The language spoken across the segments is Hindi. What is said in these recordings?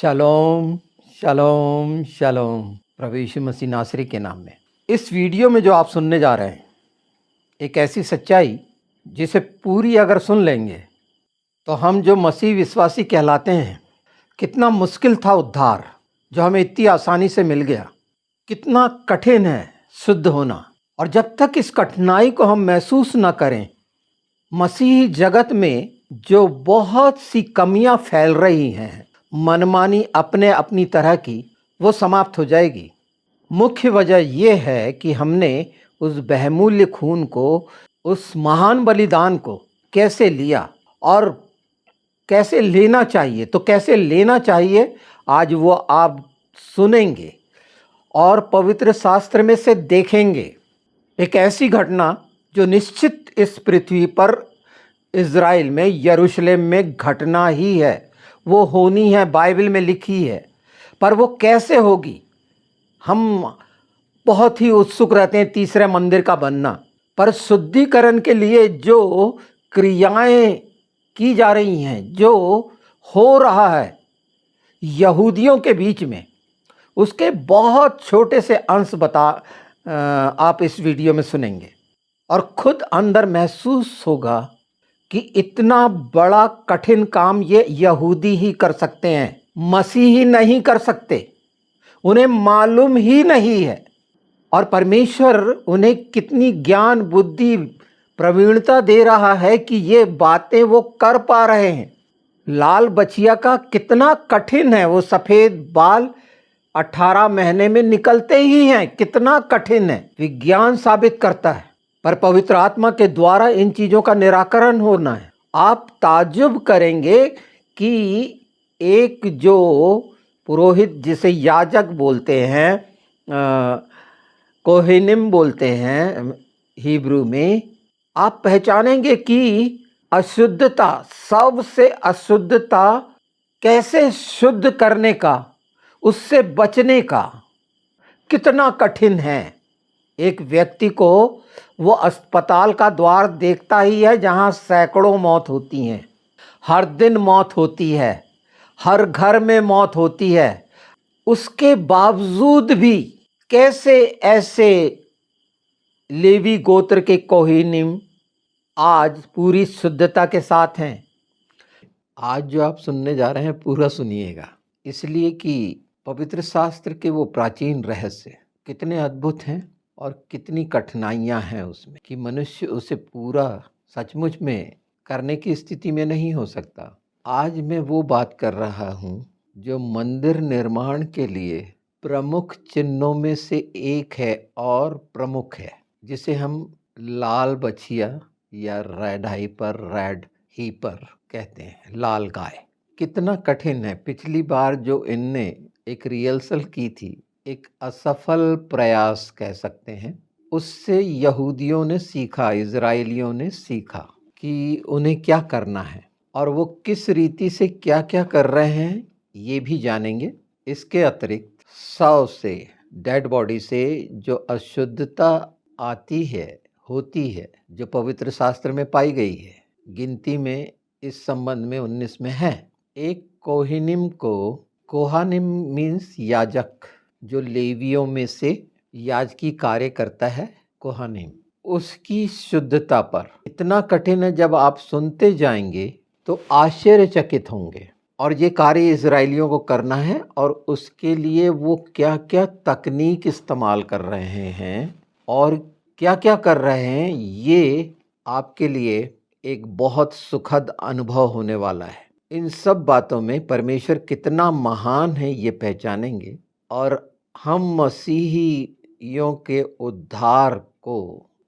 शलोम शलोम शलोम प्रभु यीशु मसीह नासरी के नाम में। इस वीडियो में जो आप सुनने जा रहे हैं एक ऐसी सच्चाई जिसे पूरी अगर सुन लेंगे तो हम जो मसीह विश्वासी कहलाते हैं, कितना मुश्किल था उद्धार जो हमें इतनी आसानी से मिल गया, कितना कठिन है शुद्ध होना। और जब तक इस कठिनाई को हम महसूस न करें, मसीही जगत में जो बहुत सी कमियां फैल रही हैं, मनमानी अपने अपनी तरह की, वो समाप्त हो जाएगी। मुख्य वजह यह है कि हमने उस बहुमूल्य खून को, उस महान बलिदान को कैसे लिया और कैसे लेना चाहिए। तो कैसे लेना चाहिए आज वो आप सुनेंगे और पवित्र शास्त्र में से देखेंगे। एक ऐसी घटना जो निश्चित इस पृथ्वी पर इज़राइल में, यरूशलेम में घटना ही है, वो होनी है, बाइबल में लिखी है। पर वो कैसे होगी, हम बहुत ही उत्सुक रहते हैं तीसरे मंदिर का बनना। पर शुद्धिकरण के लिए जो क्रियाएं की जा रही हैं, जो हो रहा है यहूदियों के बीच में, उसके बहुत छोटे से अंश आप इस वीडियो में सुनेंगे और खुद अंदर महसूस होगा कि इतना बड़ा कठिन काम ये यहूदी ही कर सकते हैं, मसीही नहीं कर सकते। उन्हें मालूम ही नहीं है। और परमेश्वर उन्हें कितनी ज्ञान बुद्धि प्रवीणता दे रहा है कि ये बातें वो कर पा रहे हैं। लाल बछिया का कितना कठिन है, वो सफ़ेद बाल 18 महीने में निकलते ही हैं, कितना कठिन है, विज्ञान साबित करता है। पर पवित्र आत्मा के द्वारा इन चीज़ों का निराकरण होना है। आप ताज्जुब करेंगे कि एक जो पुरोहित, जिसे याजक बोलते हैं, कोहेनिम बोलते हैं हिब्रू में, आप पहचानेंगे कि अशुद्धता, सबसे अशुद्धता कैसे शुद्ध करने का, उससे बचने का कितना कठिन है। एक व्यक्ति को वो अस्पताल का द्वार देखता ही है जहाँ सैकड़ों मौत होती हैं, हर दिन मौत होती है, हर घर में मौत होती है। उसके बावजूद भी कैसे ऐसे लेवी गोत्र के कोहेनिम आज पूरी शुद्धता के साथ हैं। आज जो आप सुनने जा रहे हैं पूरा सुनिएगा, इसलिए कि पवित्र शास्त्र के वो प्राचीन रहस्य कितने अद्भुत हैं और कितनी कठिनाइयां हैं उसमें कि मनुष्य उसे पूरा सचमुच में करने की स्थिति में नहीं हो सकता। आज मैं वो बात कर रहा हूँ जो मंदिर निर्माण के लिए प्रमुख चिन्हों में से एक है और प्रमुख है, जिसे हम लाल बछिया या रेड हाइपर, रेड हीपर कहते हैं, लाल गाय। कितना कठिन है। पिछली बार जो इनने एक रिहर्सल की थी, एक असफल प्रयास कह सकते हैं, उससे यहूदियों ने सीखा, इजराइलियों ने सीखा कि उन्हें क्या करना है और वो किस रीति से क्या क्या कर रहे हैं, ये भी जानेंगे। इसके अतिरिक्त 100 से डेड बॉडी से जो अशुद्धता आती है, होती है, जो पवित्र शास्त्र में पाई गई है, गिनती में इस संबंध में 19 में है। एक कोहेनिम को, कोहानिम मीन्स याजक, जो लेवियों में से याजकी कार्य करता है, कोहानिम, उसकी शुद्धता पर इतना कठिन है, जब आप सुनते जाएंगे तो आश्चर्यचकित होंगे। और ये कार्य इजराइलियों को करना है और उसके लिए वो क्या क्या तकनीक इस्तेमाल कर रहे हैं और क्या क्या कर रहे हैं, ये आपके लिए एक बहुत सुखद अनुभव होने वाला है। इन सब बातों में परमेश्वर कितना महान है ये पहचानेंगे और हम मसीहियों के उद्धार को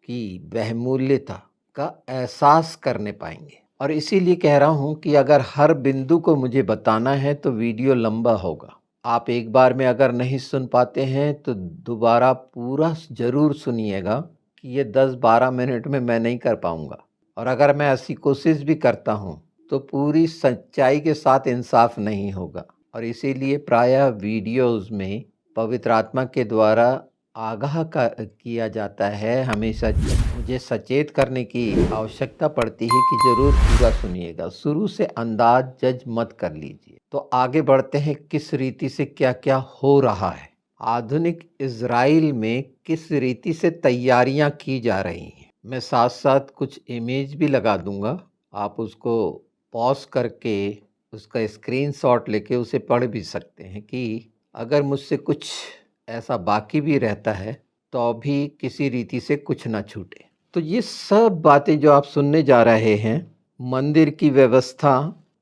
की बहुमूल्यता का एहसास करने पाएंगे। और इसीलिए कह रहा हूँ कि अगर हर बिंदु को मुझे बताना है तो वीडियो लंबा होगा। आप एक बार में अगर नहीं सुन पाते हैं तो दोबारा पूरा ज़रूर सुनिएगा कि ये 10-12 मिनट में मैं नहीं कर पाऊँगा। और अगर मैं ऐसी कोशिश भी करता हूँ तो पूरी सच्चाई के साथ इंसाफ नहीं होगा। और इसीलिए प्रायः वीडियोज़ में पवित्र आत्मा के द्वारा आगाह किया जाता है, हमेशा मुझे सचेत करने की आवश्यकता पड़ती है कि जरूर पूरा सुनिएगा, शुरू से अंदाज जज मत कर लीजिए। तो आगे बढ़ते हैं, किस रीति से क्या क्या हो रहा है, आधुनिक इज़राइल में किस रीति से तैयारियां की जा रही हैं। मैं साथ साथ कुछ इमेज भी लगा दूंगा, आप उसको पॉज करके उसका स्क्रीनशॉट लेके उसे पढ़ भी सकते हैं कि अगर मुझसे कुछ ऐसा बाकी भी रहता है तो भी किसी रीति से कुछ ना छूटे। तो ये सब बातें जो आप सुनने जा रहे हैं, मंदिर की व्यवस्था,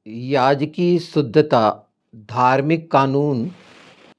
याजकी शुद्धता, धार्मिक कानून,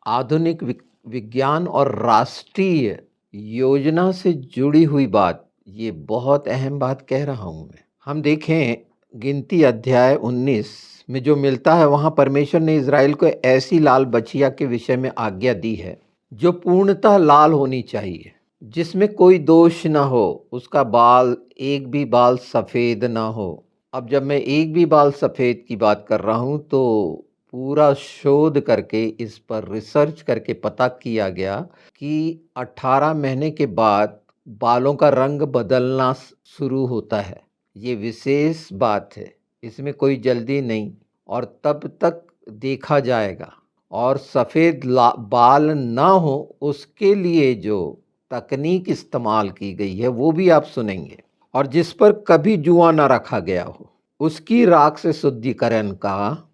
आधुनिक विज्ञान और राष्ट्रीय योजना से जुड़ी हुई बात, ये बहुत अहम बात कह रहा हूँ मैं। हम देखें गिनती अध्याय 19 में जो मिलता है, वहाँ परमेश्वर ने इज़राइल को ऐसी लाल बछिया के विषय में आज्ञा दी है जो पूर्णतः लाल होनी चाहिए, जिसमें कोई दोष ना हो, उसका बाल एक भी बाल सफ़ेद ना हो। अब जब मैं एक भी बाल सफ़ेद की बात कर रहा हूँ तो पूरा शोध करके इस पर रिसर्च करके पता किया गया कि 18 महीने के बाद बालों का रंग बदलना शुरू होता है। ये विशेष बात है, इसमें कोई जल्दी नहीं, और तब तक देखा जाएगा। और सफ़ेद बाल ना हो उसके लिए जो तकनीक इस्तेमाल की गई है वो भी आप सुनेंगे। और जिस पर कभी जुआ ना रखा गया हो, उसकी राख से शुद्धिकरण का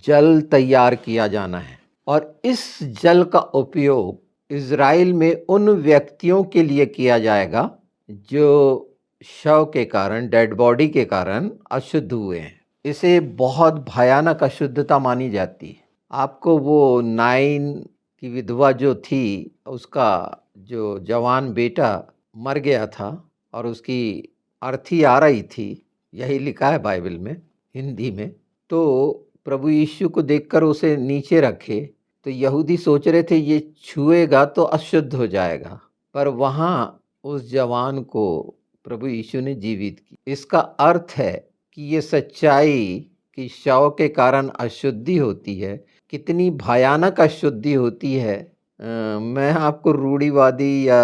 जल तैयार किया जाना है। और इस जल का उपयोग इज़राइल में उन व्यक्तियों के लिए किया जाएगा जो शव के कारण, डेड बॉडी के कारण अशुद्ध हुए हैं। इसे बहुत भयानक अशुद्धता मानी जाती है। आपको वो नाइन की विधवा जो थी, उसका जो जवान बेटा मर गया था और उसकी अर्थी आ रही थी, यही लिखा है बाइबल में, हिंदी में। तो प्रभु यीशु को देखकर उसे नीचे रखे तो यहूदी सोच रहे थे ये छुएगा तो अशुद्ध हो जाएगा, पर वहाँ उस जवान को प्रभु यीशु ने जीवित की। इसका अर्थ है कि ये सच्चाई कि शव के कारण अशुद्धि होती है, कितनी भयानक अशुद्धि होती है। मैं आपको रूढ़िवादी या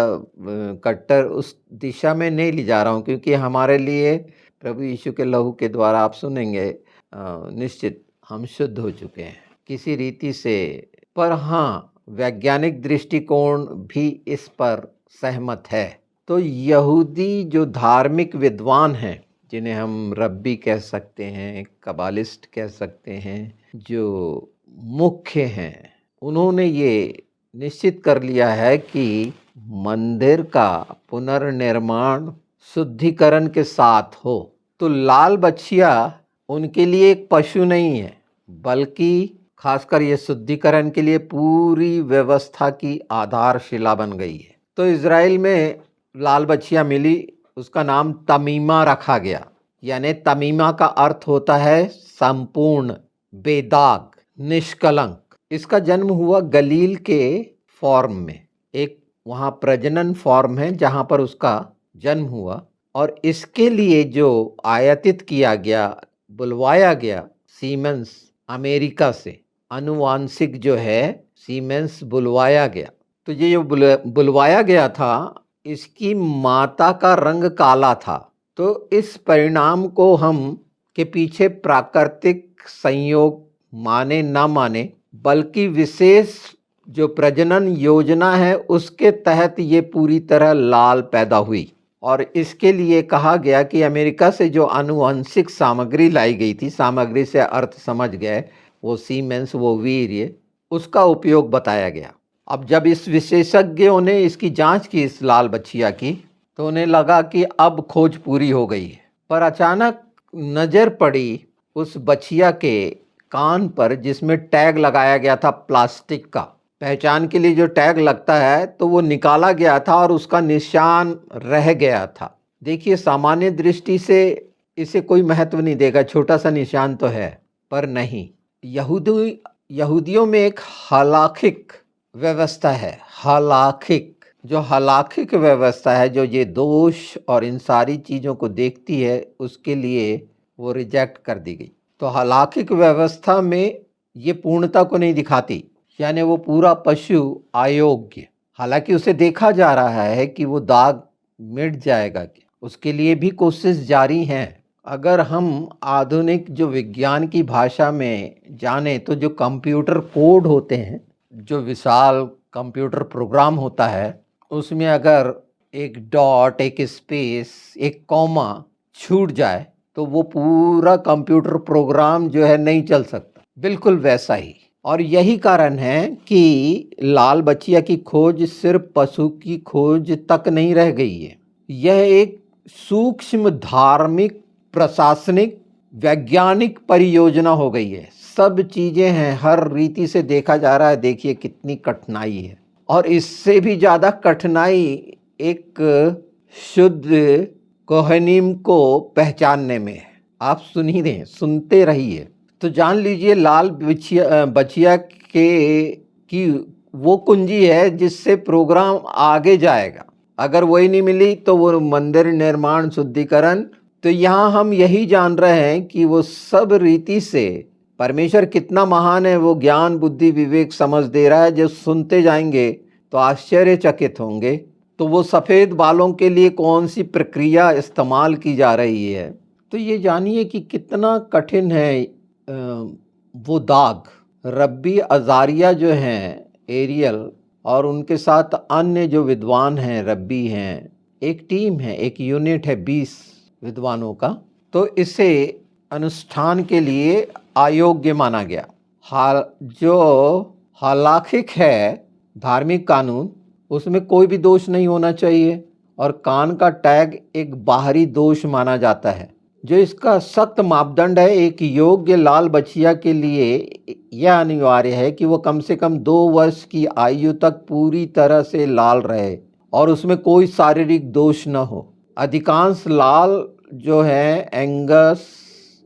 कट्टर उस दिशा में नहीं ले जा रहा हूँ, क्योंकि हमारे लिए प्रभु यीशु के लहू के द्वारा आप सुनेंगे निश्चित हम शुद्ध हो चुके हैं किसी रीति से। पर हाँ, वैज्ञानिक दृष्टिकोण भी इस पर सहमत है। तो यहूदी जो धार्मिक विद्वान हैं, जिन्हें हम रब्बी कह सकते हैं, कबालिस्ट कह सकते हैं, जो मुख्य हैं, उन्होंने ये निश्चित कर लिया है कि मंदिर का पुनर्निर्माण शुद्धिकरण के साथ हो। तो लाल बछिया उनके लिए एक पशु नहीं है, बल्कि खासकर ये शुद्धिकरण के लिए पूरी व्यवस्था की आधारशिला बन गई है। तो इज़राइल में लाल बछिया मिली, उसका नाम तमीमा रखा गया। यानी तमीमा का अर्थ होता है संपूर्ण, बेदाग, निष्कलंक। इसका जन्म हुआ गलील के फॉर्म में, एक वहाँ प्रजनन फॉर्म है जहाँ पर उसका जन्म हुआ। और इसके लिए जो आयातित किया गया, बुलवाया गया सीमेंस अमेरिका से, अनुवांशिक जो है सीमेंस बुलवाया गया। तो ये जो बुलवाया गया था, इसकी माता का रंग काला था। तो इस परिणाम को हम के पीछे प्राकृतिक संयोग माने ना माने, बल्कि विशेष जो प्रजनन योजना है उसके तहत ये पूरी तरह लाल पैदा हुई। और इसके लिए कहा गया कि अमेरिका से जो आनुवंशिक सामग्री लाई गई थी, सामग्री से अर्थ समझ गए, वो सीमेंस, वो वीर्य, उसका उपयोग बताया गया। अब जब इस विशेषज्ञों ने इसकी जांच की, इस लाल बछिया की, तो उन्हें लगा कि अब खोज पूरी हो गई है। पर अचानक नज़र पड़ी उस बछिया के कान पर, जिसमें टैग लगाया गया था प्लास्टिक का। पहचान के लिए जो टैग लगता है, तो वो निकाला गया था और उसका निशान रह गया था। देखिए, सामान्य दृष्टि से इसे कोई महत्व नहीं देगा, छोटा सा निशान तो है, पर नहीं। यहूदियों में एक हलाखिक व्यवस्था है, हलाखिक, जो हलाखिक व्यवस्था है, जो ये दोष और इन सारी चीज़ों को देखती है, उसके लिए वो रिजेक्ट कर दी गई। तो हलाखिक व्यवस्था में ये पूर्णता को नहीं दिखाती, यानी वो पूरा पशु अयोग्य, हालांकि उसे देखा जा रहा है कि वो दाग मिट जाएगा क्या, उसके लिए भी कोशिश जारी हैं। अगर हम आधुनिक जो विज्ञान की भाषा में जाने तो जो कंप्यूटर कोड होते हैं, जो विशाल कंप्यूटर प्रोग्राम होता है, उसमें अगर एक डॉट, एक स्पेस, एक कॉमा छूट जाए तो वो पूरा कंप्यूटर प्रोग्राम जो है नहीं चल सकता, बिल्कुल वैसा ही। और यही कारण है कि लाल बचिया की खोज सिर्फ पशु की खोज तक नहीं रह गई है, यह एक सूक्ष्म धार्मिक, प्रशासनिक, वैज्ञानिक परियोजना हो गई है। सब चीजें हैं, हर रीति से देखा जा रहा है। देखिए कितनी कठिनाई है, और इससे भी ज्यादा कठिनाई एक शुद्ध कोहनीम को पहचानने में है। आप सुन ही रहे, सुनते रहिए तो जान लीजिए लाल बचिया के की वो कुंजी है जिससे प्रोग्राम आगे जाएगा। अगर वही नहीं मिली तो वो मंदिर निर्माण, शुद्धिकरण। तो यहाँ हम यही जान रहे हैं कि वो सब रीति से परमेश्वर कितना महान है, वो ज्ञान, बुद्धि, विवेक, समझ दे रहा है। जब सुनते जाएंगे तो आश्चर्यचकित होंगे। तो वो सफ़ेद बालों के लिए कौन सी प्रक्रिया इस्तेमाल की जा रही है, तो ये जानिए कि कितना कठिन है। वो दाग, रब्बी अजारिया जो हैं, एरियल और उनके साथ अन्य जो विद्वान हैं, रब्बी हैं, एक टीम है, एक यूनिट है 20 विद्वानों का। तो इसे अनुष्ठान के लिए अयोग्य माना गया। जो हालाखिक है धार्मिक कानून, उसमें कोई भी दोष नहीं होना चाहिए, और कान का टैग एक बाहरी दोष माना जाता है। जो इसका सख्त मापदंड है, एक योग्य लाल बछिया के लिए यह अनिवार्य है कि वो कम से कम 2 वर्ष की आयु तक पूरी तरह से लाल रहे और उसमें कोई शारीरिक दोष न हो। अधिकांश लाल जो है एंगस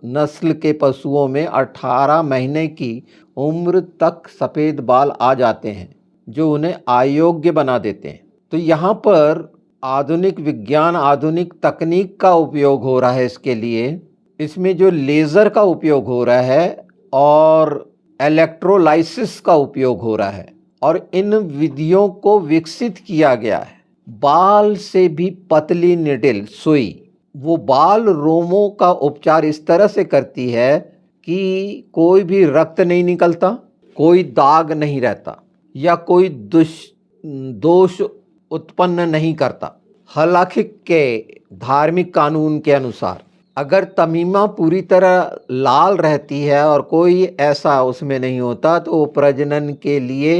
नस्ल के पशुओं में 18 महीने की उम्र तक सफ़ेद बाल आ जाते हैं, जो उन्हें अयोग्य बना देते हैं। तो यहाँ पर आधुनिक विज्ञान, आधुनिक तकनीक का उपयोग हो रहा है इसके लिए। इसमें जो लेज़र का उपयोग हो रहा है और इलेक्ट्रोलाइसिस का उपयोग हो रहा है, और इन विधियों को विकसित किया गया है। बाल से भी पतली निडिल सुई, वो बाल रोमों का उपचार इस तरह से करती है कि कोई भी रक्त नहीं निकलता, कोई दाग नहीं रहता, या कोई दोष उत्पन्न नहीं करता। हालांकि के धार्मिक कानून के अनुसार अगर तमीमा पूरी तरह लाल रहती है और कोई ऐसा उसमें नहीं होता तो वो प्रजनन के लिए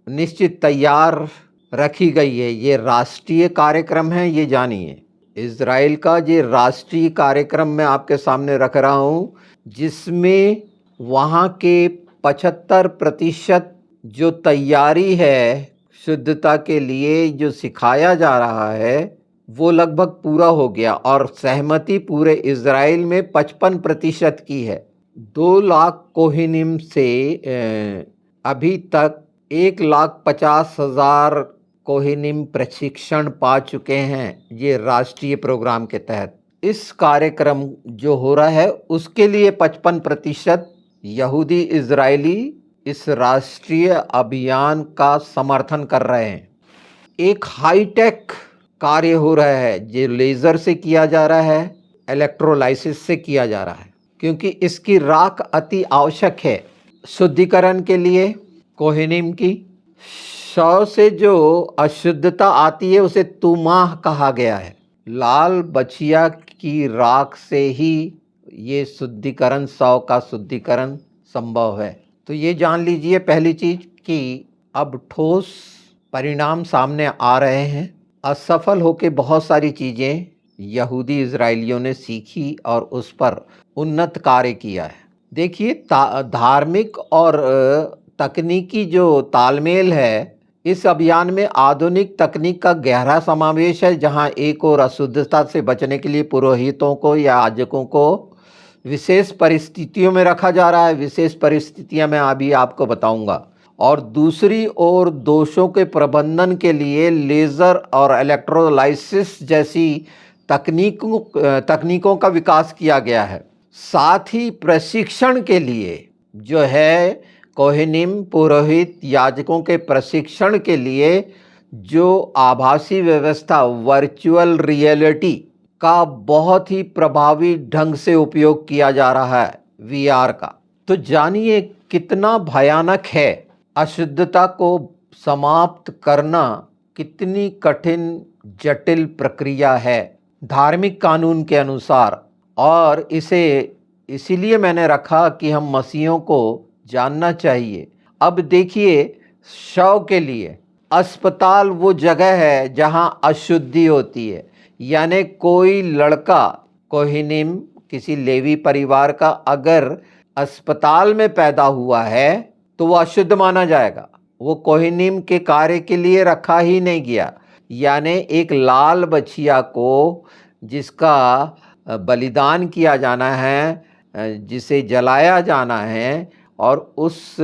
निश्चित तैयार रखी गई है। ये राष्ट्रीय कार्यक्रम है, ये जानिए। इज़राइल का ये राष्ट्रीय कार्यक्रम मैं आपके सामने रख रहा हूँ, जिसमें वहाँ के 75% जो तैयारी है शुद्धता के लिए जो सिखाया जा रहा है वो लगभग पूरा हो गया, और सहमति पूरे इज़राइल में 55% की है। 2 लाख कोहिनिम से अभी तक 1,50,000 कोहिनिम प्रशिक्षण पा चुके हैं ये राष्ट्रीय प्रोग्राम के तहत। इस कार्यक्रम जो हो रहा है उसके लिए 55% यहूदी इजरायली इस राष्ट्रीय अभियान का समर्थन कर रहे हैं। एक हाईटेक कार्य हो रहा है, जो लेज़र से किया जा रहा है, इलेक्ट्रोलाइसिस से किया जा रहा है, क्योंकि इसकी राख अति आवश्यक है शुद्धिकरण के लिए। कोहिनीम की 100 से जो अशुद्धता आती है उसे तुमाह कहा गया है। लाल बछिया की राख से ही ये शुद्धिकरण, 100 का शुद्धिकरण संभव है। तो ये जान लीजिए पहली चीज़ कि अब ठोस परिणाम सामने आ रहे हैं। असफल होकर बहुत सारी चीज़ें यहूदी इजराइलियों ने सीखी और उस पर उन्नत कार्य किया है। देखिए धार्मिक और तकनीकी जो तालमेल है, इस अभियान में आधुनिक तकनीक का गहरा समावेश है, जहां एक और अशुद्धता से बचने के लिए पुरोहितों को या याजकों को विशेष परिस्थितियों में रखा जा रहा है। विशेष परिस्थितियां मैं अभी आपको बताऊंगा। और दूसरी ओर दोषों के प्रबंधन के लिए लेज़र और इलेक्ट्रोलाइसिस जैसी तकनीकों का विकास किया गया है। साथ ही प्रशिक्षण के लिए जो है कोहेनिम, पुरोहित, याजकों के प्रशिक्षण के लिए जो आभासी व्यवस्था वर्चुअल रियलिटी का बहुत ही प्रभावी ढंग से उपयोग किया जा रहा है, वीआर का। तो जानिए कितना भयानक है। अशुद्धता को समाप्त करना कितनी कठिन जटिल प्रक्रिया है धार्मिक कानून के अनुसार, और इसे इसीलिए मैंने रखा कि हम मसीहों को जानना चाहिए। अब देखिए, शव के लिए अस्पताल वो जगह है जहां अशुद्धि होती है। यानी कोई लड़का कोहिनीम किसी लेवी परिवार का अगर अस्पताल में पैदा हुआ है तो वो अशुद्ध माना जाएगा। वो कोहिनीम के कार्य के लिए रखा ही नहीं गया। यानी एक लाल बछिया को जिसका बलिदान किया जाना है, जिसे जलाया जाना है और उस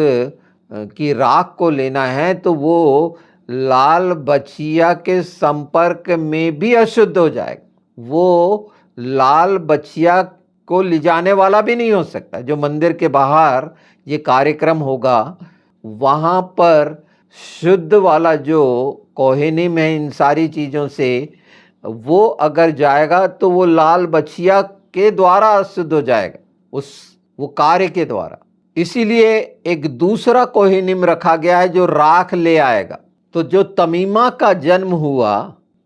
की राख को लेना है, तो वो लाल बछिया के संपर्क में भी अशुद्ध हो जाएगा। वो लाल बछिया को ले जाने वाला भी नहीं हो सकता। जो मंदिर के बाहर ये कार्यक्रम होगा वहाँ पर शुद्ध वाला जो कोहेनीम है इन सारी चीज़ों से, वो अगर जाएगा तो वो लाल बछिया के द्वारा अशुद्ध हो जाएगा, उस वो कार्य के द्वारा। इसीलिए एक दूसरा कोहेनीम रखा गया है जो राख ले आएगा। तो जो तमीमा का जन्म हुआ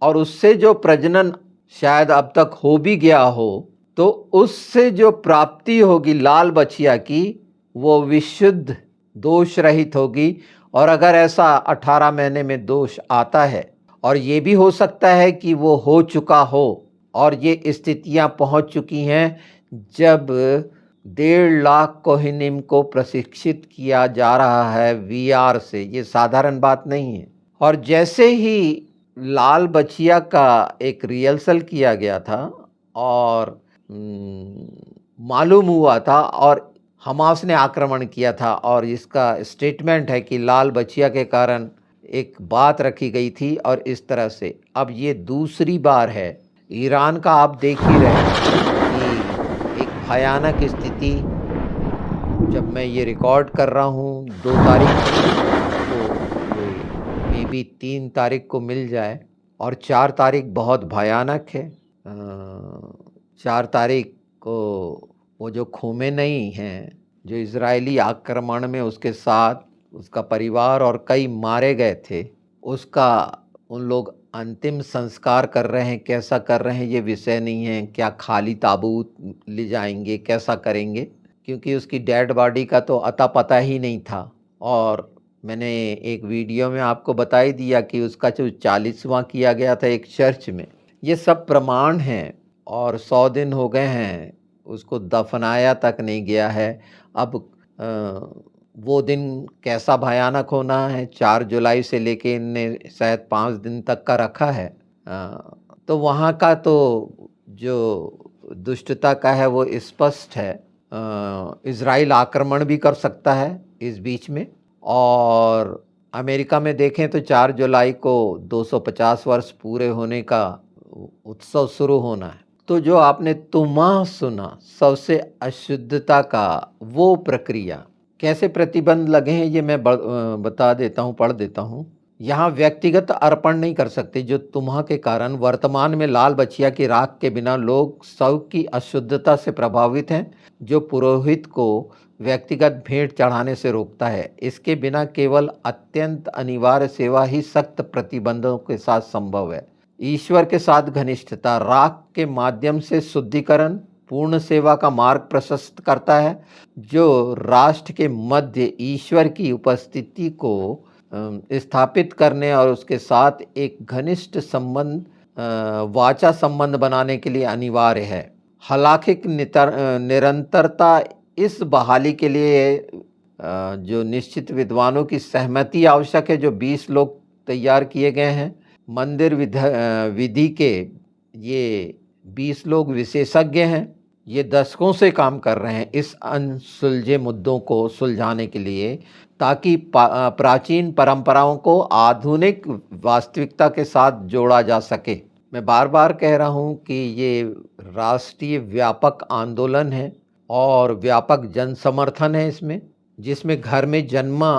और उससे जो प्रजनन शायद अब तक हो भी गया हो, तो उससे जो प्राप्ति होगी लाल बछिया की, वो विशुद्ध दोष रहित होगी। और अगर ऐसा 18 महीने में दोष आता है, और ये भी हो सकता है कि वो हो चुका हो, और ये स्थितियां पहुंच चुकी हैं जब 1.5 लाख कोहिनीम को प्रशिक्षित किया जा रहा है वीआर से। ये साधारण बात नहीं है। और जैसे ही लाल बछिया का एक रिहर्सल किया गया था और मालूम हुआ था और हमास ने आक्रमण किया था, और इसका स्टेटमेंट है कि लाल बछिया के कारण एक बात रखी गई थी, और इस तरह से अब ये दूसरी बार है। ईरान का आप देख ही रहे हैं कि एक भयानक स्थिति, जब मैं ये रिकॉर्ड कर रहा हूँ 2 तारीख को, मे बी 3 तारीख को मिल जाए, और 4 तारीख बहुत भयानक है। 4 तारीख को वो जो खोमेनी हैं, जो इजरायली आक्रमण में उसके साथ उसका परिवार और कई मारे गए थे, उसका उन लोग अंतिम संस्कार कर रहे हैं। कैसा कर रहे हैं ये विषय नहीं है, क्या खाली ताबूत ले जाएंगे, कैसा करेंगे, क्योंकि उसकी डेड बॉडी का तो अता पता ही नहीं था। और मैंने एक वीडियो में आपको बता ही दिया कि उसका जो 40वां किया गया था एक चर्च में। ये सब प्रमाण हैं, और 100 दिन हो गए हैं उसको दफनाया तक नहीं गया है। अब वो दिन कैसा भयानक होना है। 4 जुलाई से लेके इनने शायद 5 दिन तक का रखा है। तो वहाँ का तो जो दुष्टता का है वो स्पष्ट है। इज़राइल आक्रमण भी कर सकता है इस बीच में। और अमेरिका में देखें तो 4 जुलाई को 250 वर्ष पूरे होने का उत्सव शुरू होना है। तो जो आपने तुम्हा सुना सबसे अशुद्धता का वो प्रक्रिया, कैसे प्रतिबंध लगे हैं ये मैं बता देता हूँ, पढ़ देता हूँ। यहाँ व्यक्तिगत अर्पण नहीं कर सकते। जो तुम्हा के कारण वर्तमान में लाल बछिया की राख के बिना लोग शव की अशुद्धता से प्रभावित हैं, जो पुरोहित को व्यक्तिगत भेंट चढ़ाने से रोकता है। इसके बिना केवल अत्यंत अनिवार्य सेवा ही सख्त प्रतिबंधों के साथ संभव है। ईश्वर के साथ घनिष्ठता, राख के माध्यम से शुद्धिकरण पूर्ण सेवा का मार्ग प्रशस्त करता है, जो राष्ट्र के मध्य ईश्वर की उपस्थिति को स्थापित करने और उसके साथ एक घनिष्ठ संबंध, वाचा संबंध बनाने के लिए अनिवार्य है। हालांकि निरंतरता इस बहाली के लिए जो निश्चित विद्वानों की सहमति आवश्यक है, जो 20 लोग तैयार किए गए हैं। मंदिर विधि के ये 20 लोग विशेषज्ञ हैं। ये दशकों से काम कर रहे हैं इस अनसुलझे मुद्दों को सुलझाने के लिए, ताकि प्राचीन परंपराओं को आधुनिक वास्तविकता के साथ जोड़ा जा सके। मैं बार बार कह रहा हूँ कि ये राष्ट्रीय व्यापक आंदोलन है और व्यापक जन समर्थन है इसमें, जिसमें घर में जन्मा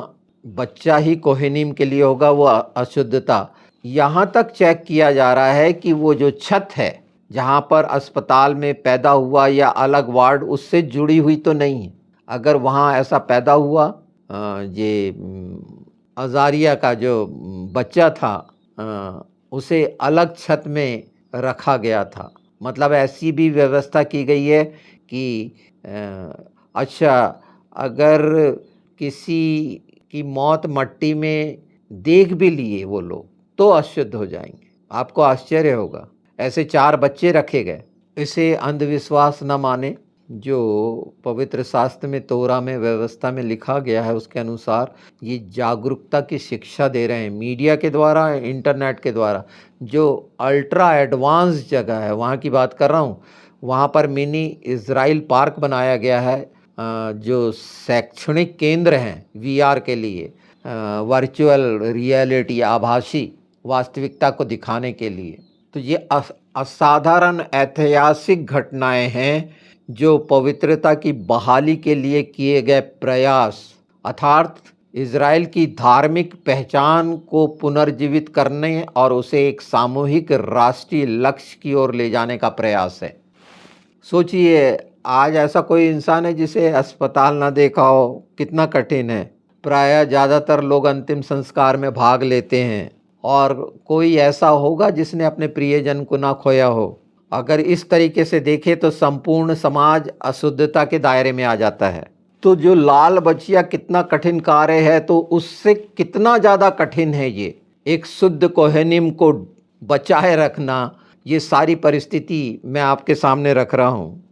बच्चा ही कोहेनीम के लिए होगा वो अशुद्धता। यहाँ तक चेक किया जा रहा है कि वो जो छत है जहाँ पर अस्पताल में पैदा हुआ या अलग वार्ड उससे जुड़ी हुई तो नहीं है। अगर वहाँ ऐसा पैदा हुआ ये अजारिया का जो बच्चा था उसे अलग छत में रखा गया था। मतलब ऐसी भी व्यवस्था की गई है कि अच्छा अगर किसी की मौत मट्टी में देख भी लिए वो लोग तो अशुद्ध हो जाएंगे। आपको आश्चर्य होगा, ऐसे 4 बच्चे रखे गए। इसे अंधविश्वास न माने, जो पवित्र शास्त्र में तोरा में व्यवस्था में लिखा गया है उसके अनुसार ये जागरूकता की शिक्षा दे रहे हैं मीडिया के द्वारा, इंटरनेट के द्वारा। जो अल्ट्रा एडवांस जगह है वहाँ की बात कर रहा हूँ, वहाँ पर मिनी इज़राइल पार्क बनाया गया है, जो शैक्षणिक केंद्र हैं वीआर के लिए, वर्चुअल रियलिटी आभासी वास्तविकता को दिखाने के लिए। तो ये असाधारण ऐतिहासिक घटनाएं हैं जो पवित्रता की बहाली के लिए किए गए प्रयास, अर्थात इज़राइल की धार्मिक पहचान को पुनर्जीवित करने और उसे एक सामूहिक राष्ट्रीय लक्ष्य की ओर ले जाने का प्रयास है। सोचिए, आज ऐसा कोई इंसान है जिसे अस्पताल ना देखा हो, कितना कठिन है। प्रायः ज़्यादातर लोग अंतिम संस्कार में भाग लेते हैं और कोई ऐसा होगा जिसने अपने प्रियजन को ना खोया हो। अगर इस तरीके से देखें तो संपूर्ण समाज अशुद्धता के दायरे में आ जाता है। तो जो लाल बचिया कितना कठिन कार्य है, तो उससे कितना ज़्यादा कठिन है ये एक शुद्ध कोहेनिम को बचाए रखना। ये सारी परिस्थिति मैं आपके सामने रख रहा हूँ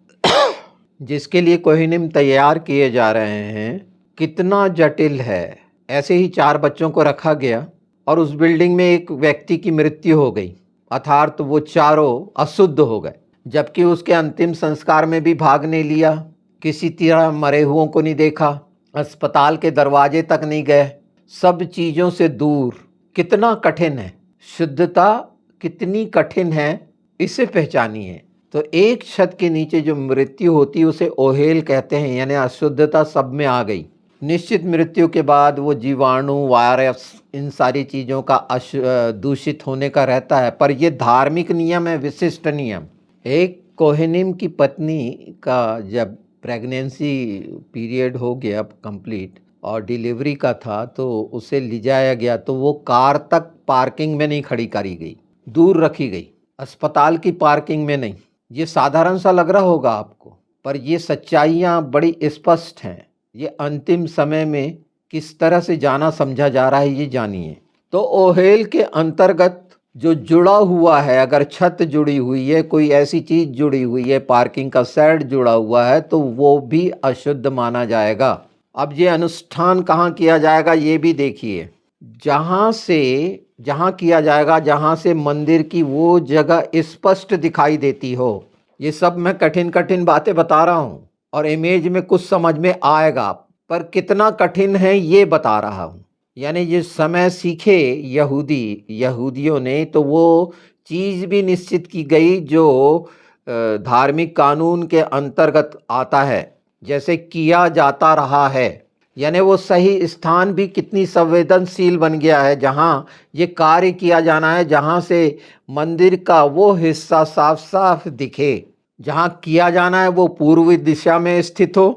जिसके लिए कोहेनिम तैयार किए जा रहे हैं, कितना जटिल है। ऐसे ही 4 बच्चों को रखा गया और उस बिल्डिंग में एक व्यक्ति की मृत्यु हो गई, अर्थात वो चारों अशुद्ध हो गए। जबकि उसके अंतिम संस्कार में भी भाग नहीं लिया, किसी तरह मरे हुओं को नहीं देखा, अस्पताल के दरवाजे तक नहीं गए, सब चीज़ों से दूर। कितना कठिन है, शुद्धता कितनी कठिन है, इसे पहचानिए। तो एक छत के नीचे जो मृत्यु होती है उसे ओहेल कहते हैं, यानी अशुद्धता सब में आ गई। निश्चित मृत्यु के बाद वो जीवाणु, वायरस, इन सारी चीज़ों का दूषित होने का रहता है। पर ये धार्मिक नियम है, विशिष्ट नियम। एक कोहेनिम की पत्नी का जब प्रेगनेंसी पीरियड हो गया कंप्लीट और डिलीवरी का था, तो उसे ले जाया गया, तो वो कार तक पार्किंग में नहीं खड़ी करी गई, दूर रखी गई, अस्पताल की पार्किंग में नहीं। ये साधारण सा लग रहा होगा आपको, पर ये सच्चाइयाँ बड़ी स्पष्ट हैं। ये अंतिम समय में किस तरह से जाना समझा जा रहा है, ये जानिए। तो ओहेल के अंतर्गत जो जुड़ा हुआ है, अगर छत जुड़ी हुई है, कोई ऐसी चीज़ जुड़ी हुई है, पार्किंग का शेड जुड़ा हुआ है, तो वो भी अशुद्ध माना जाएगा। अब ये अनुष्ठान कहाँ किया जाएगा ये भी देखिए। जहाँ किया जाएगा, जहाँ से मंदिर की वो जगह स्पष्ट दिखाई देती हो। ये सब मैं कठिन कठिन बातें बता रहा हूँ और इमेज में कुछ समझ में आएगा, पर कितना कठिन है ये बता रहा हूँ। यानी जिस समय सीखे यहूदियों ने, तो वो चीज़ भी निश्चित की गई जो धार्मिक कानून के अंतर्गत आता है, जैसे किया जाता रहा है। यानी वो सही स्थान भी कितनी संवेदनशील बन गया है, जहाँ ये कार्य किया जाना है, जहाँ से मंदिर का वो हिस्सा साफ साफ दिखे। जहाँ किया जाना है वो पूर्वी दिशा में स्थित हो।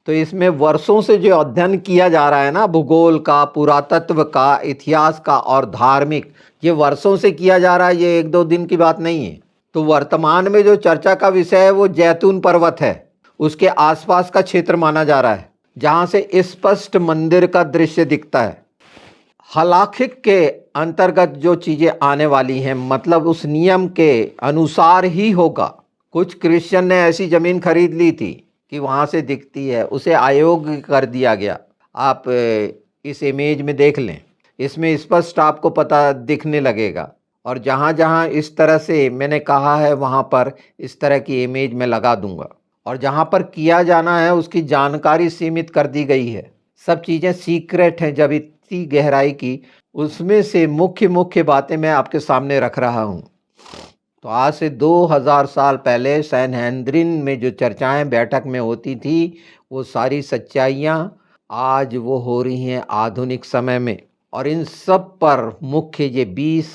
तो इसमें वर्षों से जो अध्ययन किया जा रहा है ना, भूगोल का, पुरातत्व का, इतिहास का और धार्मिक, ये वर्षों से किया जा रहा है, ये 1-2 दिन की बात नहीं है। तो वर्तमान में जो चर्चा का विषय है वो जैतून पर्वत है, उसके आसपास का क्षेत्र माना जा रहा है, जहाँ से स्पष्ट मंदिर का दृश्य दिखता है। हलाखिक के अंतर्गत जो चीज़ें आने वाली हैं, मतलब उस नियम के अनुसार ही होगा। कुछ क्रिश्चियन ने ऐसी ज़मीन खरीद ली थी कि वहाँ से दिखती है, उसे अयोग्य कर दिया गया। आप इस इमेज में देख लें, इसमें स्पष्ट आपको पता दिखने लगेगा। और जहाँ जहाँ इस तरह से मैंने कहा है वहाँ पर इस तरह की इमेज मैं लगा दूंगा। और जहाँ पर किया जाना है उसकी जानकारी सीमित कर दी गई है, सब चीज़ें सीक्रेट हैं। जब इतनी गहराई की, उसमें से मुख्य मुख्य बातें मैं आपके सामने रख रहा हूँ। तो आज से 2000 साल पहले सैनहेड्रिन में जो चर्चाएं बैठक में होती थी, वो सारी सच्चाइयाँ आज वो हो रही हैं आधुनिक समय में। और इन सब पर मुख्य ये 20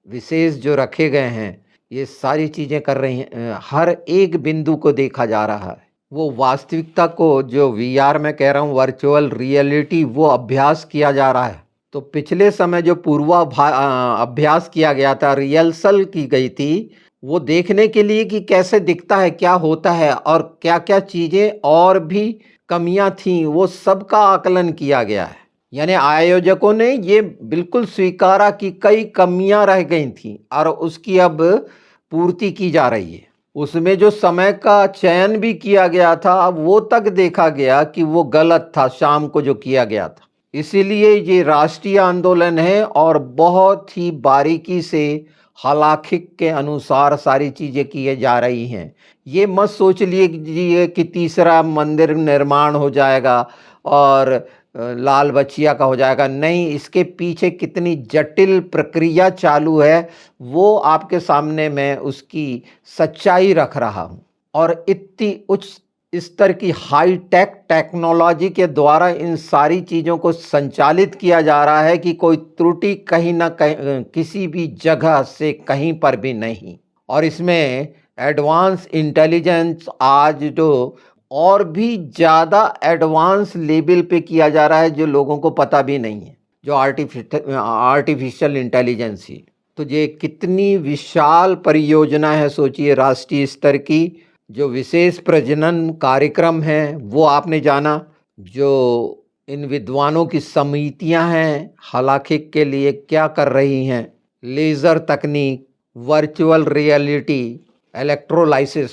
विशेष जो रखे गए हैं, ये सारी चीज़ें कर रही हैं। हर एक बिंदु को देखा जा रहा है। वो वास्तविकता को जो वीआर में कह रहा हूँ, वर्चुअल रियलिटी, वो अभ्यास किया जा रहा है। तो पिछले समय जो अभ्यास किया गया था, रिहर्सल की गई थी, वो देखने के लिए कि कैसे दिखता है, क्या होता है और क्या-क्या चीज़ें और भी कमियां थीं, वो सब का आकलन किया गया है। यानी आयोजकों ने ये बिल्कुल स्वीकारा कि कई कमियां रह गई थीं और उसकी अब पूर्ति की जा रही है। उसमें जो समय का चयन भी किया गया था, अब वो तक देखा गया कि वो गलत था, शाम को जो किया गया था। इसीलिए ये राष्ट्रीय आंदोलन है और बहुत ही बारीकी से हलाखिक के अनुसार सारी चीज़ें की जा रही हैं। ये मत सोच लीजिए कि तीसरा मंदिर निर्माण हो जाएगा और लाल बछिया का हो जाएगा। नहीं, इसके पीछे कितनी जटिल प्रक्रिया चालू है, वो आपके सामने मैं उसकी सच्चाई रख रहा हूँ। और इतनी उच्च स्तर की हाई टेक टेक्नोलॉजी के द्वारा इन सारी चीज़ों को संचालित किया जा रहा है कि कोई त्रुटि कहीं ना कहीं किसी भी जगह से कहीं पर भी नहीं। और इसमें एडवांस इंटेलिजेंस आज जो और भी ज़्यादा एडवांस लेवल पे किया जा रहा है, जो लोगों को पता भी नहीं है, जो आर्टिफिशियल इंटेलिजेंस ही। तो ये कितनी विशाल परियोजना है, सोचिए, राष्ट्रीय स्तर की। जो विशेष प्रजनन कार्यक्रम है वो आपने जाना, जो इन विद्वानों की समितियां हैं हलाखिक के लिए क्या कर रही हैं, लेज़र तकनीक, वर्चुअल रियलिटी, इलेक्ट्रोलाइसिस,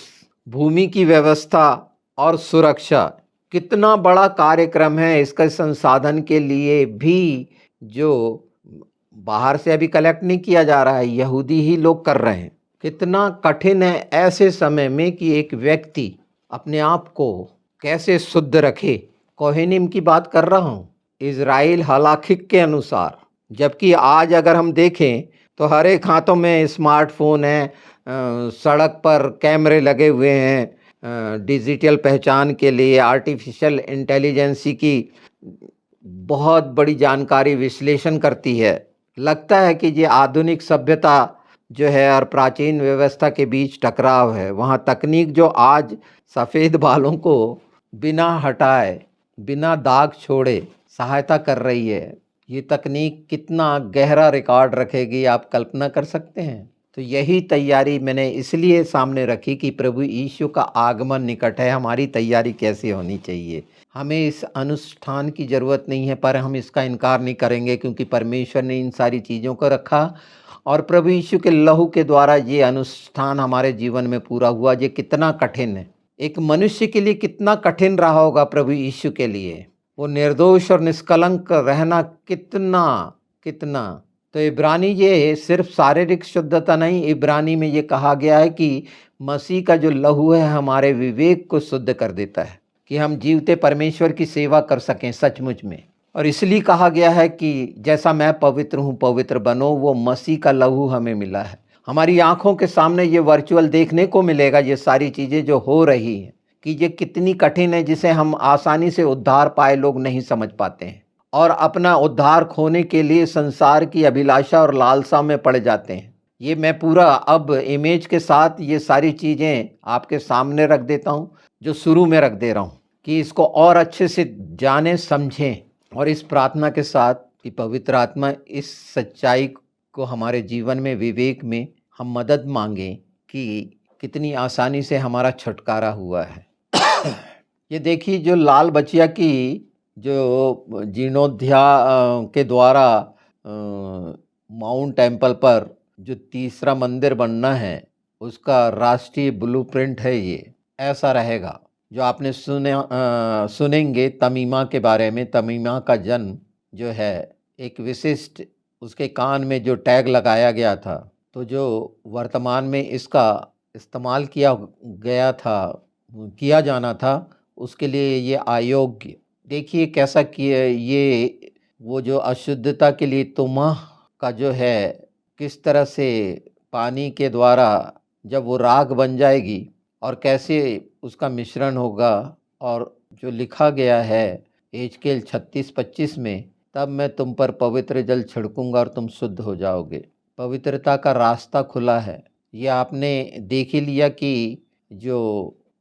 भूमि की व्यवस्था और सुरक्षा, कितना बड़ा कार्यक्रम है। इसका संसाधन के लिए भी जो बाहर से अभी कलेक्ट नहीं किया जा रहा है, यहूदी ही लोग कर रहे हैं। कितना कठिन है ऐसे समय में कि एक व्यक्ति अपने आप को कैसे शुद्ध रखे। कोहेनिम की बात कर रहा हूँ, इज़राइल हलाखिक के अनुसार। जबकि आज अगर हम देखें तो हर एक हाथों में स्मार्टफोन है, सड़क पर कैमरे लगे हुए हैं, डिजिटल पहचान के लिए आर्टिफिशियल इंटेलिजेंसी की बहुत बड़ी जानकारी विश्लेषण करती है। लगता है कि ये आधुनिक सभ्यता जो है और प्राचीन व्यवस्था के बीच टकराव है। वहाँ तकनीक जो आज सफ़ेद बालों को बिना हटाए, बिना दाग छोड़े सहायता कर रही है, ये तकनीक कितना गहरा रिकॉर्ड रखेगी, आप कल्पना कर सकते हैं। तो यही तैयारी मैंने इसलिए सामने रखी कि प्रभु यीशु का आगमन निकट है, हमारी तैयारी कैसे होनी चाहिए। हमें इस अनुष्ठान की ज़रूरत नहीं है, पर हम इसका इनकार नहीं करेंगे क्योंकि परमेश्वर ने इन सारी चीज़ों को रखा और प्रभु यीशु के लहू के द्वारा ये अनुष्ठान हमारे जीवन में पूरा हुआ। ये कितना कठिन है, एक मनुष्य के लिए कितना कठिन रहा होगा प्रभु यीशु के लिए, वो निर्दोष और निष्कलंक रहना कितना कितना। तो इब्रानी ये सिर्फ शारीरिक शुद्धता नहीं, इब्रानी में ये कहा गया है कि मसीह का जो लहू है हमारे विवेक को शुद्ध कर देता है कि हम जीवते परमेश्वर की सेवा कर सकें सचमुच में। और इसलिए कहा गया है कि जैसा मैं पवित्र हूँ पवित्र बनो, वो मसीह का लहू हमें मिला है। हमारी आंखों के सामने ये वर्चुअल देखने को मिलेगा, ये सारी चीज़ें जो हो रही हैं कि ये कितनी कठिन है, जिसे हम आसानी से उद्धार पाए लोग नहीं समझ पाते हैं और अपना उद्धार खोने के लिए संसार की अभिलाषा और लालसा में पड़ जाते हैं। ये मैं पूरा अब इमेज के साथ ये सारी चीज़ें आपके सामने रख देता हूँ, जो शुरू में रख दे रहा हूँ कि इसको और अच्छे से जानें समझें। और इस प्रार्थना के साथ कि पवित्र आत्मा इस सच्चाई को हमारे जीवन में, विवेक में हम मदद मांगें कि कितनी आसानी से हमारा छुटकारा हुआ है। ये देखिए, जो लाल बचिया की जो जीर्णोद्धार के द्वारा माउंट टेम्पल पर जो तीसरा मंदिर बनना है, उसका राष्ट्रीय ब्लूप्रिंट है। ये ऐसा रहेगा। जो आपने सुनेंगे तमीमा के बारे में, तमीमा का जन्म जो है एक विशिष्ट, उसके कान में जो टैग लगाया गया था, तो जो वर्तमान में इसका इस्तेमाल किया जाना था, उसके लिए ये अयोग्य। देखिए कैसा किया ये, वो जो अशुद्धता के लिए तुमा का जो है, किस तरह से पानी के द्वारा जब वो राख बन जाएगी और कैसे उसका मिश्रण होगा। और जो लिखा गया है एजकेल 36:25 में, तब मैं तुम पर पवित्र जल छिड़कूंगा और तुम शुद्ध हो जाओगे। पवित्रता का रास्ता खुला है। ये आपने देख ही लिया कि जो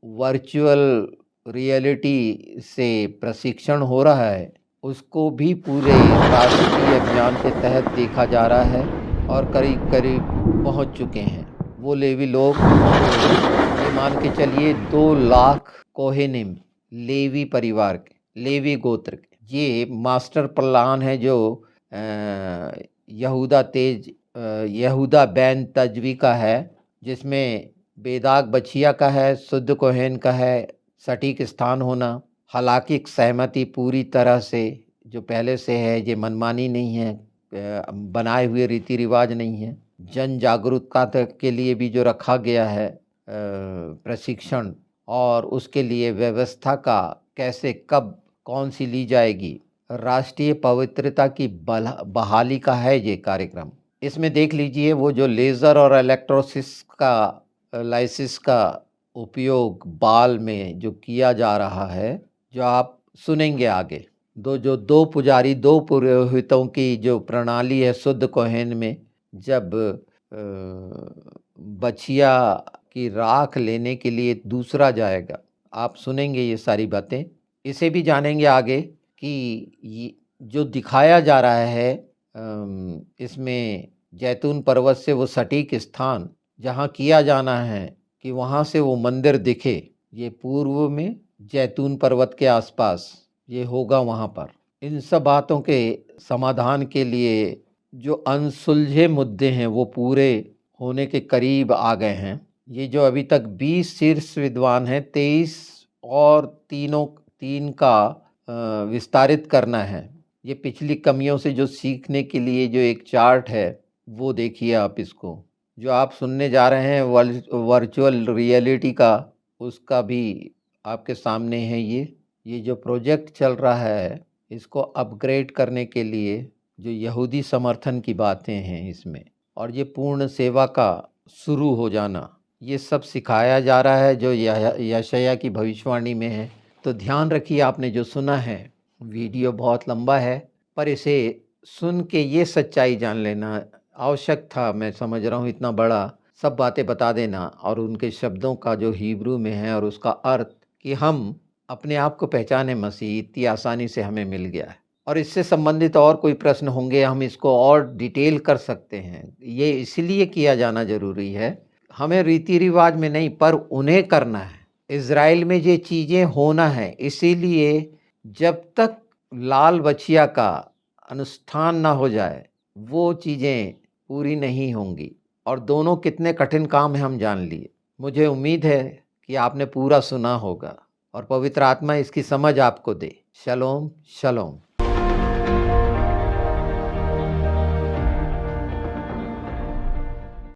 वर्चुअल रियलिटी से प्रशिक्षण हो रहा है उसको भी पूरे राष्ट्रीय अभियान के तहत देखा जा रहा है और करीब करीब पहुंच चुके हैं वो लेवी लोग। ये मान के चलिए 2 लाख कोहेनिम, लेवी परिवार के, लेवी गोत्र के। ये मास्टर प्लान है जो यहूदा बैन तजवी का है, जिसमें बेदाग बछिया का है, शुद्ध कोहेन का है, सटीक स्थान होना, हालांकि सहमति पूरी तरह से जो पहले से है, ये मनमानी नहीं है, बनाए हुए रीति रिवाज नहीं है। जन जागरूकता के लिए भी जो रखा गया है प्रशिक्षण, और उसके लिए व्यवस्था का कैसे कब कौन सी ली जाएगी, राष्ट्रीय पवित्रता की बहाली का है ये कार्यक्रम। इसमें देख लीजिए वो जो लेज़र और लाइसिस का उपयोग बाल में जो किया जा रहा है, जो आप सुनेंगे आगे। दो पुजारी, 2 पुरोहितों की जो प्रणाली है शुद्ध कोहेन में, जब बछिया की राख लेने के लिए दूसरा जाएगा, आप सुनेंगे ये सारी बातें। इसे भी जानेंगे आगे कि जो दिखाया जा रहा है इसमें जैतून पर्वत से वो सटीक स्थान जहाँ किया जाना है कि वहाँ से वो मंदिर दिखे, ये पूर्व में जैतून पर्वत के आसपास ये होगा वहाँ पर। इन सब बातों के समाधान के लिए जो अनसुलझे मुद्दे हैं वो पूरे होने के करीब आ गए हैं। ये जो अभी तक 20 शीर्ष विद्वान हैं, 23 और 3 का विस्तारित करना है। ये पिछली कमियों से जो सीखने के लिए जो एक चार्ट है वो देखिए आप इसको। जो आप सुनने जा रहे हैं वर्चुअल रियलिटी का, उसका भी आपके सामने है। ये जो प्रोजेक्ट चल रहा है इसको अपग्रेड करने के लिए जो यहूदी समर्थन की बातें हैं इसमें, और ये पूर्ण सेवा का शुरू हो जाना, ये सब सिखाया जा रहा है जो यशायाह की भविष्यवाणी में है। तो ध्यान रखिए, आपने जो सुना है, वीडियो बहुत लंबा है पर इसे सुन के ये सच्चाई जान लेना आवश्यक था। मैं समझ रहा हूँ इतना बड़ा सब बातें बता देना और उनके शब्दों का जो हिब्रू में है और उसका अर्थ कि हम अपने आप को पहचाने मसीह, इतनी आसानी से हमें मिल गया है। और इससे संबंधित और कोई प्रश्न होंगे हम इसको और डिटेल कर सकते हैं। ये इसलिए किया जाना ज़रूरी है, हमें रीति रिवाज में नहीं पर उन्हें करना है। इज़राइल में ये चीज़ें होना है, इसीलिए जब तक लाल बछिया का अनुष्ठान ना हो जाए वो चीज़ें पूरी नहीं होंगी। और दोनों कितने कठिन काम हैं हम जान लिए। मुझे उम्मीद है कि आपने पूरा सुना होगा और पवित्र आत्मा इसकी समझ आपको दे। शलोम शलोम।